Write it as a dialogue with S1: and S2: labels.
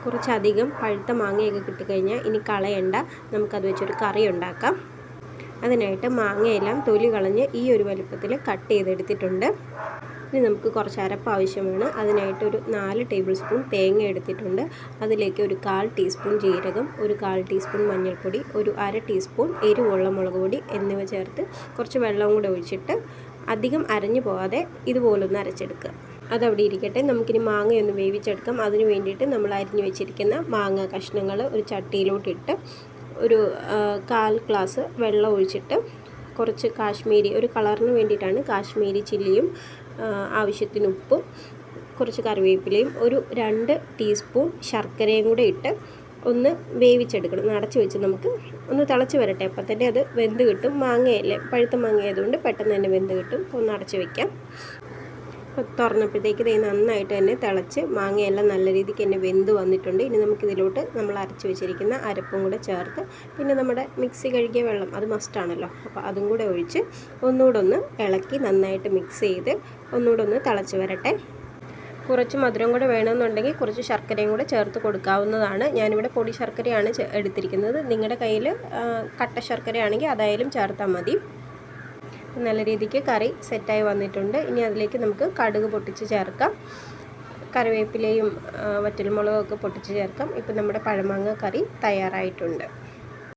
S1: കുറച്ചധികം പഴുത്ത മാങ്ങയൊക്കെ കിട്ടിക്കഴിഞ്ഞാൽ ഇനി കളയണ്ട, നമുക്കത് വെച്ചൊരു കറി ഉണ്ടാക്കാം. അതിനായിട്ട് മാങ്ങയെല്ലാം തൊലി കളഞ്ഞ് ഈ ഒരു വലുപ്പത്തിൽ കട്ട് ചെയ്തെടുത്തിട്ടുണ്ട്. ഇനി നമുക്ക് കുറച്ച് അരപ്പ് ആവശ്യമാണ്. അതിനായിട്ട് ഒരു 4 ടേബിൾ സ്പൂൺ തേങ്ങ എടുത്തിട്ടുണ്ട്. അതിലേക്ക് ഒരു 1/4 ടീസ്പൂൺ ജീരകം, ഒരു 1/4 ടീസ്പൂൺ മഞ്ഞൾപ്പൊടി, ഒരു 1/2 ടീസ്പൂൺ എരിവുള്ള മുളക് പൊടി എന്നിവ ചേർത്ത് കുറച്ച് വെള്ളം കൂടെ ഒഴിച്ചിട്ട് അധികം അരഞ്ഞു പോകാതെ ഇതുപോലൊന്ന് അരച്ചെടുക്കുക. അതവിടെ ഇരിക്കട്ടെ. നമുക്കിനി മാങ്ങയൊന്ന് വേവിച്ചെടുക്കാം. അതിന് വേണ്ടിയിട്ട് നമ്മൾ അരിഞ്ഞു വെച്ചിരിക്കുന്ന മാങ്ങ കഷ്ണങ്ങൾ ഒരു ചട്ടിയിലോട്ടിട്ട് ഒരു 1/4 ഗ്ലാസ് വെള്ളം ഒഴിച്ചിട്ട് കുറച്ച് കാശ്മീരി, ഒരു കളറിന് വേണ്ടിയിട്ടാണ് കാശ്മീരി ചില്ലിയും ആവശ്യത്തിന് ഉപ്പും കുറച്ച് കറിവേപ്പിലയും ഒരു 2 ടീസ്പൂൺ ശർക്കരയും കൂടെ ഇട്ട് ഒന്ന് വേവിച്ചെടുക്കണം. അടച്ച് വെച്ച് നമുക്ക് ഒന്ന് തിളച്ച് വരട്ടെ. അപ്പം തന്നെ അത് വെന്ത് കിട്ടും. മാങ്ങയല്ലേ, പഴുത്ത മാങ്ങ ആയതുകൊണ്ട് പെട്ടെന്ന് തന്നെ വെന്ത് കിട്ടും. ഒന്ന് അടച്ച് വയ്ക്കാം. അപ്പോൾ തുറന്നപ്പോഴത്തേക്ക് ഇത് നന്നായിട്ട് തന്നെ തിളച്ച് മാങ്ങയെല്ലാം നല്ല രീതിക്ക് തന്നെ വെന്ത് വന്നിട്ടുണ്ട്. ഇനി നമുക്കിതിലോട്ട് നമ്മൾ അരച്ച് വെച്ചിരിക്കുന്ന അരപ്പും കൂടെ ചേർത്ത് പിന്നെ നമ്മുടെ മിക്സി കഴുകിയ വെള്ളം അത് മസ്റ്റാണല്ലോ, അപ്പോൾ അതും കൂടെ ഒഴിച്ച് ഒന്നുകൂടെ ഒന്ന് ഇളക്കി നന്നായിട്ട് മിക്സ് ചെയ്ത് ഒന്നുകൂടെ ഒന്ന് തിളച്ച് വരട്ടെ. കുറച്ച് മധുരം കൂടെ വേണമെന്നുണ്ടെങ്കിൽ കുറച്ച് ശർക്കരയും കൂടെ ചേർത്ത് കൊടുക്കാവുന്നതാണ്. ഞാനിവിടെ പൊടി ശർക്കരയാണ് എടുത്തിരിക്കുന്നത്. നിങ്ങളുടെ കയ്യിൽ കട്ട ശർക്കരയാണെങ്കിൽ അതായാലും ചേർത്താൽ മതി. നല്ല രീതിക്ക് കറി സെറ്റായി വന്നിട്ടുണ്ട്. ഇനി അതിലേക്ക് നമുക്ക് കടുക് പൊട്ടിച്ച് ചേർക്കാം, കറിവേപ്പിലയും വറ്റൽമുളകൊക്കെ പൊട്ടിച്ച് ചേർക്കാം. ഇപ്പം നമ്മുടെ പഴമാങ്ങ കറി തയ്യാറായിട്ടുണ്ട്.